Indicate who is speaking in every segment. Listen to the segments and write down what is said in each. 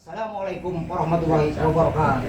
Speaker 1: Assalamualaikum warahmatullahi wabarakatuh.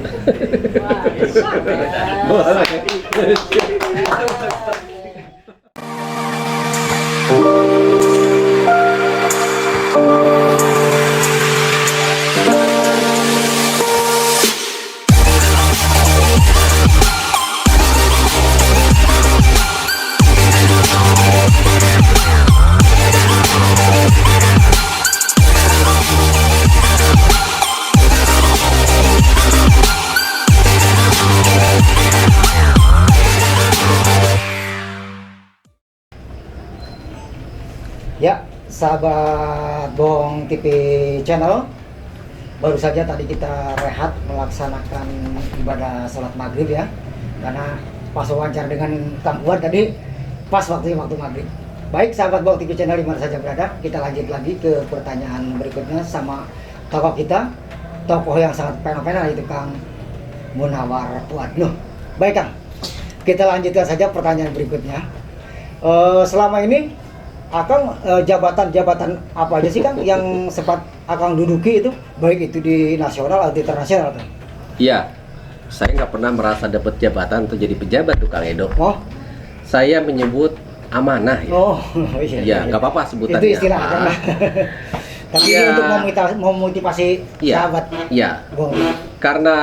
Speaker 1: Ya, sahabat Bong TV channel, baru saja tadi kita rehat melaksanakan ibadah sholat maghrib ya, karena pas wawancara dengan Kang Fuad tadi pas waktu maghrib. Baik sahabat Bong TV channel dimana saja berada, kita lanjut lagi ke pertanyaan berikutnya sama tokoh kita, tokoh yang sangat fenomenal itu Kang Munawar Fuad. Loh, baik Kang, kita lanjutkan saja pertanyaan berikutnya. Selama ini Akang jabatan-jabatan apa aja sih Kang yang sempat Akang duduki itu, baik itu di nasional atau internasional Kang?
Speaker 2: Iya, saya nggak pernah merasa dapat jabatan untuk jadi pejabat tuh Kang Edo.
Speaker 1: Oh,
Speaker 2: Saya menyebut amanah ya.
Speaker 1: oh
Speaker 2: Ya,
Speaker 1: iya.
Speaker 2: nggak apa-apa sebutannya.
Speaker 1: Itu istilah
Speaker 2: apa.
Speaker 1: Akang. Tapi
Speaker 2: Iya.
Speaker 1: untuk memotivasi
Speaker 2: Iya,
Speaker 1: sahabat
Speaker 2: iya.
Speaker 1: Bong.
Speaker 2: Karena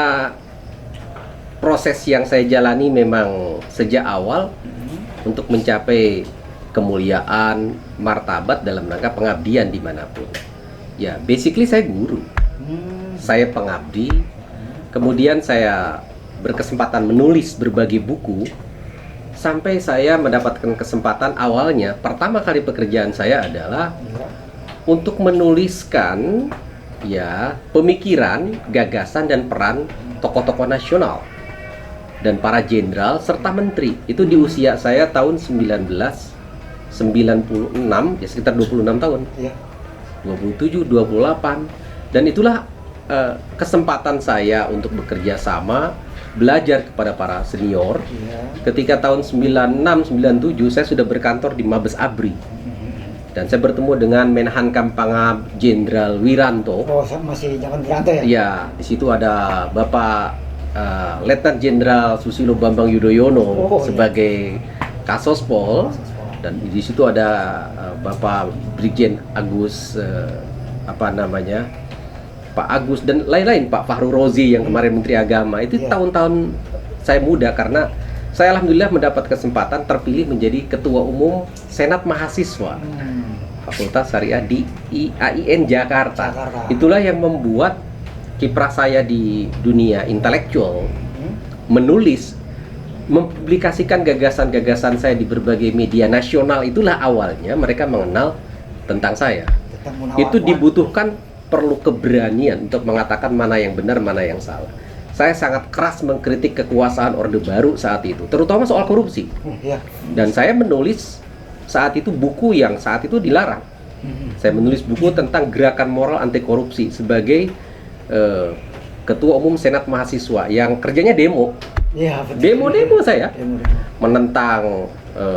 Speaker 2: proses yang saya jalani memang sejak awal untuk mencapai kemuliaan, martabat dalam rangka pengabdian dimanapun. Ya, basically saya guru, saya pengabdi, kemudian saya berkesempatan menulis berbagai buku, sampai saya mendapatkan kesempatan awalnya, pertama kali pekerjaan saya adalah untuk menuliskan ya pemikiran, gagasan dan peran tokoh-tokoh nasional dan para jenderal serta menteri. Itu di usia saya tahun 1996, ya sekitar 26 tahun.
Speaker 1: Iya.
Speaker 2: 27, 28. Dan itulah kesempatan saya untuk bekerja sama, belajar kepada para senior.
Speaker 1: Iya.
Speaker 2: Ketika tahun 96, 97 saya sudah berkantor di Mabes ABRI. Dan saya bertemu dengan Menhan Kampangab Jenderal Wiranto.
Speaker 1: Oh, masih zaman Wiranto ya?
Speaker 2: Ya, di situ ada Bapak Letnan Jenderal Susilo Bambang Yudhoyono sebagai Kasospol. Dan di situ ada Bapak Brigjen Agus Pak Agus dan lain-lain, Pak Fahru Rozi yang kemarin Menteri Agama. Itu tahun-tahun saya muda karena saya alhamdulillah mendapat kesempatan terpilih menjadi Ketua Umum Senat Mahasiswa Fakultas Syariah di IAIN Jakarta. Itulah yang membuat kiprah saya di dunia intelektual, menulis, mempublikasikan gagasan-gagasan saya di berbagai media nasional. Itulah awalnya mereka mengenal tentang saya. Itu dibutuhkan perlu keberanian untuk mengatakan mana yang benar, mana yang salah. Saya sangat keras mengkritik kekuasaan Orde Baru saat itu, terutama soal korupsi. Dan saya menulis saat itu buku yang saat itu dilarang. Saya menulis buku tentang gerakan moral anti korupsi sebagai Ketua Umum Senat Mahasiswa yang kerjanya demo.
Speaker 1: Iya,
Speaker 2: Demo-demo saya menentang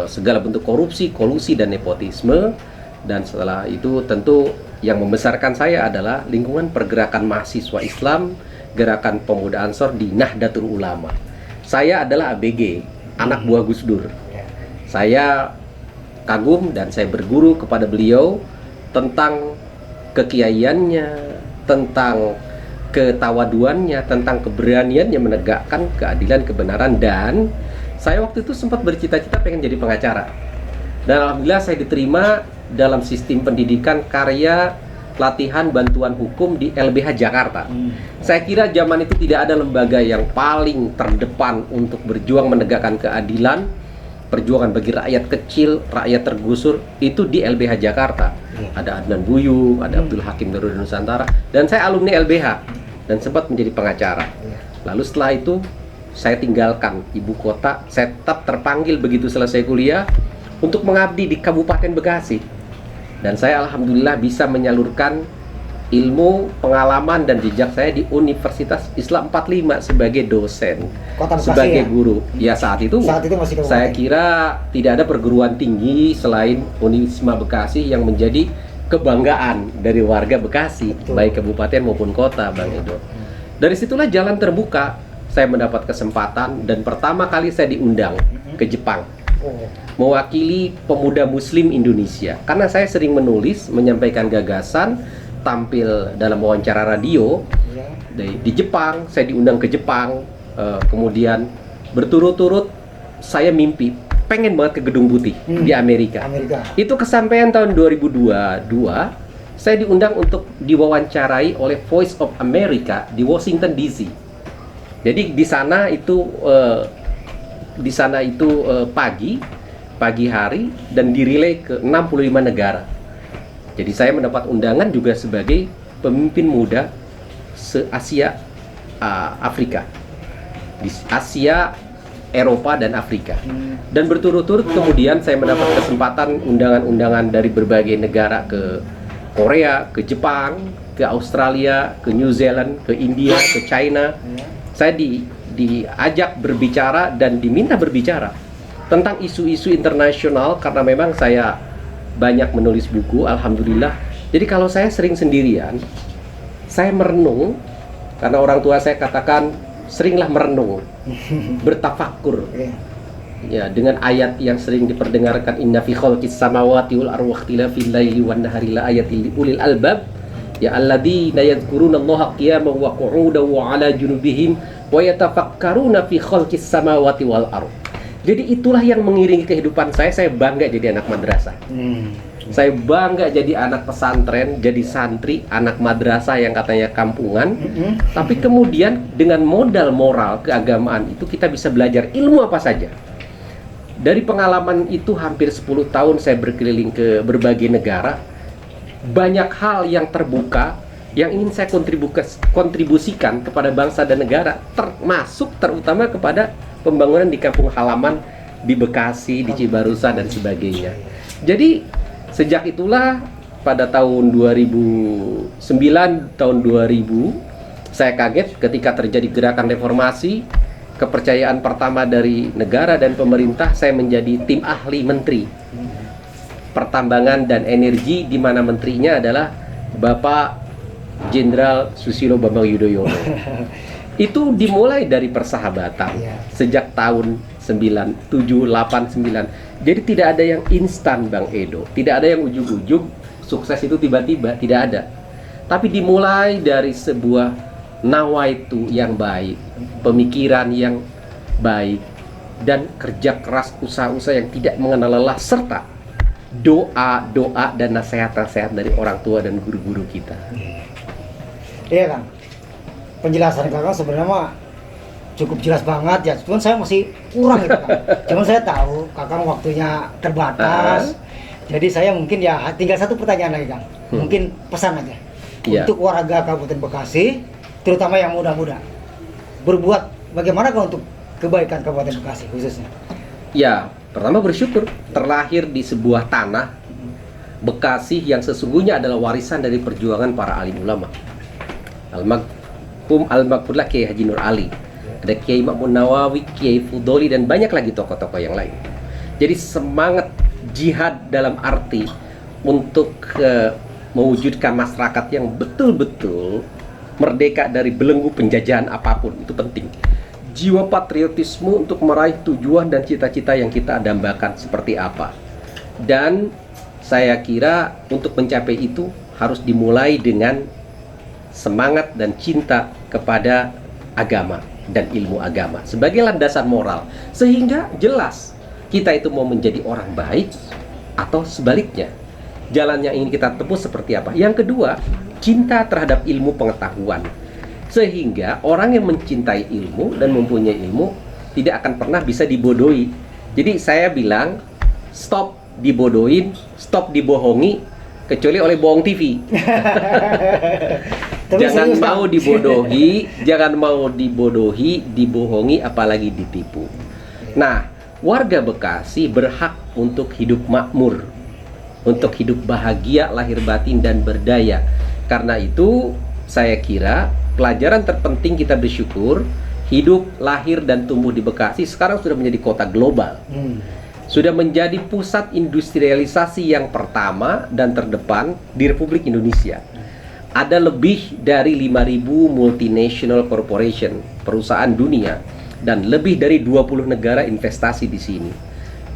Speaker 2: segala bentuk korupsi, kolusi dan nepotisme. Dan setelah itu tentu yang membesarkan saya adalah lingkungan pergerakan mahasiswa Islam, gerakan pemuda Ansor di Nahdlatul Ulama. Saya adalah ABG, anak buah Gus Dur. Saya kagum dan saya berguru kepada beliau tentang kekiaiannya, tentang ketawaduannya, tentang keberaniannya menegakkan keadilan, kebenaran. Dan saya waktu itu sempat bercita-cita pengen jadi pengacara. Dan alhamdulillah saya diterima dalam sistem pendidikan karya latihan bantuan hukum di LBH Jakarta. Saya kira zaman itu tidak ada lembaga yang paling terdepan untuk berjuang menegakkan keadilan, perjuangan bagi rakyat kecil, rakyat tergusur, itu di LBH Jakarta. Ada Adnan Buyung, ada Abdul Hakim Darudin Nusantara, dan saya alumni LBH dan sempat menjadi pengacara. Lalu setelah itu saya tinggalkan ibu kota, saya tetap terpanggil begitu selesai kuliah untuk mengabdi di Kabupaten Bekasi. Dan saya alhamdulillah bisa menyalurkan ilmu, pengalaman dan jejak saya di Universitas Islam 45 sebagai dosen, sebagai guru. Ya saat itu masih saya kira tidak ada perguruan tinggi selain Unisma Bekasi yang menjadi kebanggaan dari warga Bekasi,
Speaker 1: Betul.
Speaker 2: baik kabupaten maupun kota, Bang Edo. Dari situlah jalan terbuka, saya mendapat kesempatan dan pertama kali saya diundang ke Jepang
Speaker 1: Oh.
Speaker 2: mewakili pemuda Muslim Indonesia. Karena saya sering menulis, menyampaikan gagasan, tampil dalam wawancara radio
Speaker 1: Ya.
Speaker 2: di Jepang, saya diundang ke Jepang, kemudian berturut-turut saya mimpi pengen banget ke Gedung Putih di Amerika. Itu kesampaian tahun 2022, saya diundang untuk diwawancarai oleh Voice of America di Washington DC. Jadi di sana itu pagi hari dan dirilai ke 65 negara. Jadi saya mendapat undangan juga sebagai pemimpin muda se-Asia Afrika. Di Asia, Eropa dan Afrika. Dan berturut-turut kemudian saya mendapat kesempatan undangan-undangan dari berbagai negara, ke Korea, ke Jepang, ke Australia, ke New Zealand, ke India, ke China. Saya diajak berbicara dan diminta berbicara tentang isu-isu internasional karena memang saya banyak menulis buku, alhamdulillah. Jadi kalau saya sering sendirian, saya merenung karena orang tua saya katakan seringlah merenung, bertafakur. Ya, dengan ayat yang sering diperdengarkan, inna fi khalqis samawati wal ardi wakhtilafil laili wan nahari la ayatil ulil albab ya alladzina yadhkurunallaha qiyaman wa qu'udan wa 'ala junubihim wa yatafakkaruna fi khalqis samawati wal ardi. Jadi itulah yang mengiringi kehidupan saya. Saya bangga jadi anak madrasah. Saya bangga jadi anak pesantren, jadi santri, anak madrasah yang katanya kampungan. Tapi kemudian dengan modal moral keagamaan itu kita bisa belajar ilmu apa saja. Dari pengalaman itu hampir 10 tahun saya berkeliling ke berbagai negara. Banyak hal yang terbuka yang ingin saya kontribusikan kepada bangsa dan negara, terutama kepada pembangunan di kampung halaman di Bekasi, di Cibarusah dan sebagainya. Jadi sejak itulah pada tahun 2009, tahun 2000 saya kaget ketika terjadi gerakan reformasi. Kepercayaan pertama dari negara dan pemerintah, saya menjadi tim ahli menteri pertambangan dan energi, di mana menterinya adalah Bapak Jenderal Susilo Bambang Yudhoyono. Itu dimulai dari persahabatan sejak tahun 9789. Jadi tidak ada yang instan, Bang Edo. Tidak ada yang ujug-ujug sukses itu tiba-tiba, tidak ada. Tapi dimulai dari sebuah nawaitu yang baik, pemikiran yang baik, dan kerja keras, usaha-usaha yang tidak mengenal lelah, serta doa-doa dan nasihat-nasihat dari orang tua dan guru-guru kita.
Speaker 1: Iya, Kang. Penjelasan Kakak sebenarnya mah cukup jelas banget ya. Cuman saya masih kurang gitu, Kang. Cuman saya tahu Kakak waktunya terbatas. Jadi saya mungkin ya tinggal satu pertanyaan lagi, Kang. Mungkin pesan aja untuk warga Kabupaten Bekasi, terutama yang muda-muda, berbuat bagaimana kalau untuk kebaikan Kabupaten Bekasi khususnya? Ya,
Speaker 2: pertama bersyukur terlahir di sebuah tanah Bekasi yang sesungguhnya adalah warisan dari perjuangan para alim ulama. Al-Maghfurlah Kiai Haji Nur Ali, ada Kiai Ma'mun Nawawi, Kiai Fudoli, dan banyak lagi tokoh-tokoh yang lain. Jadi semangat jihad dalam arti untuk mewujudkan masyarakat yang betul-betul merdeka dari belenggu penjajahan apapun itu penting. Jiwa patriotisme untuk meraih tujuan dan cita-cita yang kita dambakan seperti apa. Dan saya kira untuk mencapai itu harus dimulai dengan semangat dan cinta kepada agama dan ilmu agama sebagai landasan moral, sehingga jelas kita itu mau menjadi orang baik atau sebaliknya. Jalan yang ingin kita tempuh seperti apa. Yang kedua, cinta terhadap ilmu pengetahuan, sehingga orang yang mencintai ilmu dan mempunyai ilmu tidak akan pernah bisa dibodohi. Jadi saya bilang, stop dibodohin, stop dibohongi, kecuali oleh bohong TV. Jangan mau dibodohi, jangan mau dibodohi, dibohongi, apalagi ditipu. Nah, warga Bekasi berhak untuk hidup makmur, untuk hidup bahagia lahir batin dan berdaya. Karena itu saya kira pelajaran terpenting kita bersyukur hidup, lahir dan tumbuh di Bekasi sekarang sudah menjadi kota global. sudah menjadi pusat industrialisasi yang pertama dan terdepan di Republik Indonesia. Ada lebih dari 5.000 multinational corporation, perusahaan dunia, dan lebih dari 20 negara investasi di sini.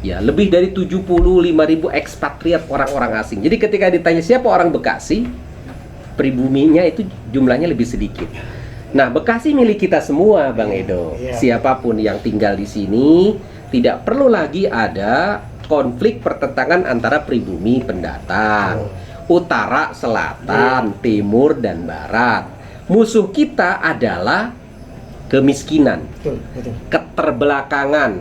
Speaker 2: Ya, lebih dari 75.000 ekspatriat orang-orang asing. Jadi ketika ditanya siapa orang Bekasi, pribuminya itu jumlahnya lebih sedikit. Nah, Bekasi milik kita semua, Bang Edo. Siapapun yang tinggal di sini, tidak perlu lagi ada konflik pertentangan antara pribumi pendatang, utara, selatan, timur, dan barat. Musuh kita adalah kemiskinan, keterbelakangan,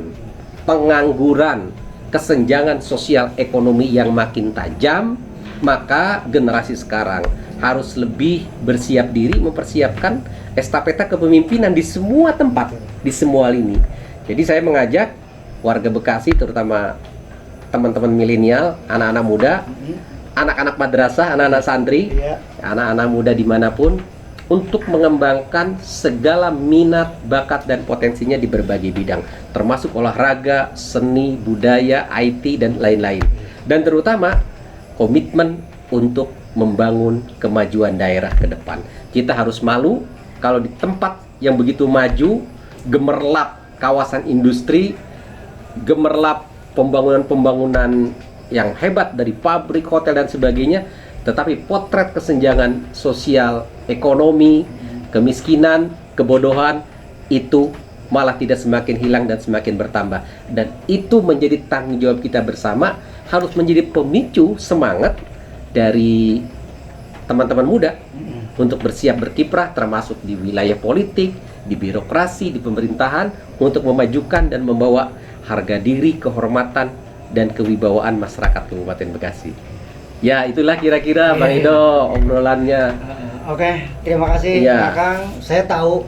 Speaker 2: pengangguran, kesenjangan sosial ekonomi yang makin tajam. Maka generasi sekarang harus lebih bersiap diri mempersiapkan estafeta kepemimpinan di semua tempat, di semua lini. Jadi saya mengajak warga Bekasi, terutama teman-teman milenial, anak-anak muda, anak-anak madrasah, anak-anak santri, anak-anak muda dimanapun, untuk mengembangkan segala minat, bakat, dan potensinya di berbagai bidang, termasuk olahraga, seni, budaya, IT, dan lain-lain. Dan terutama komitmen untuk membangun kemajuan daerah ke depan. Kita harus malu kalau di tempat yang begitu maju, gemerlap kawasan industri, gemerlap pembangunan-pembangunan yang hebat dari pabrik, hotel, dan sebagainya, tetapi potret kesenjangan sosial, ekonomi, kemiskinan, kebodohan itu malah tidak semakin hilang dan semakin bertambah. Dan itu menjadi tanggung jawab kita bersama, harus menjadi pemicu semangat dari teman-teman muda untuk bersiap berkiprah, termasuk di wilayah politik, di birokrasi, di pemerintahan, untuk memajukan dan membawa harga diri, kehormatan, dan kewibawaan masyarakat Kabupaten Bekasi. Ya, itulah kira-kira Bang Edo obrolannya.
Speaker 1: Oke, terima kasih Kang. Saya tahu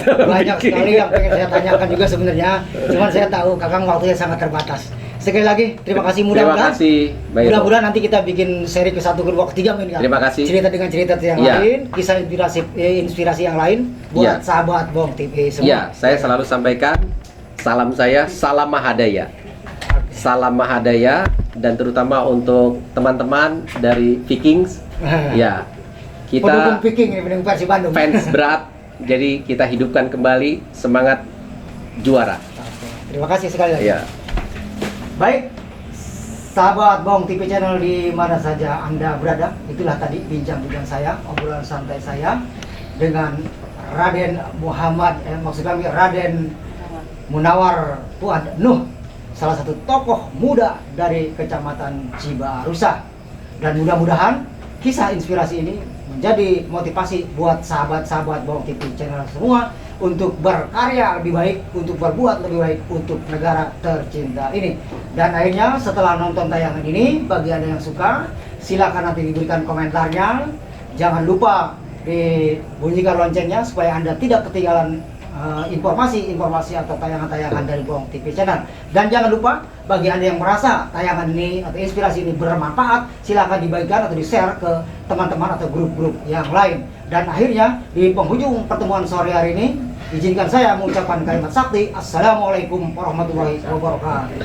Speaker 1: banyak sekali yang pengen saya tanyakan juga sebenarnya. Cuman saya tahu Kakang waktunya sangat terbatas. Sekali lagi terima kasih, mudah-mudahan nanti kita bikin seri ke-1, kedua, ketiga mungkin.
Speaker 2: Terima kasih.
Speaker 1: Cerita dengan cerita yang lain, kisah inspirasi yang lain buat sahabat Bong TV semua.
Speaker 2: Iya, saya selalu sampaikan salam saya, salam Mahadaya. Salam Mahadaya, dan terutama untuk teman-teman dari Vikings. Ya, kita
Speaker 1: pendukung Viking ini, pendukung Persib Bandung.
Speaker 2: Fans berat, jadi kita hidupkan kembali semangat juara.
Speaker 1: Terima kasih sekali lagi.
Speaker 2: Ya.
Speaker 1: Baik, sahabat Bong TV channel di mana saja Anda berada, itulah tadi bincang-bincang saya, obrolan santai saya dengan Raden Muhammad, maksud kami Raden Munawar Fuad Nuh, salah satu tokoh muda dari Kecamatan Cibarusa. Dan mudah-mudahan kisah inspirasi ini menjadi motivasi buat sahabat-sahabat Bong TV channel semua untuk berkarya lebih baik, untuk berbuat lebih baik untuk negara tercinta ini. Dan akhirnya setelah nonton tayangan ini, bagi Anda yang suka, silakan nanti diberikan komentarnya. Jangan lupa dibunyikan loncengnya supaya Anda tidak ketinggalan informasi atau tayangan-tayangan dari Bong TV channel. Dan jangan lupa, bagi Anda yang merasa tayangan ini atau inspirasi ini bermanfaat, silakan dibagikan atau di-share ke teman-teman atau grup-grup yang lain. Dan akhirnya di penghujung pertemuan sore hari ini, izinkan saya mengucapkan kalimat sakti. Assalamualaikum warahmatullahi wabarakatuh.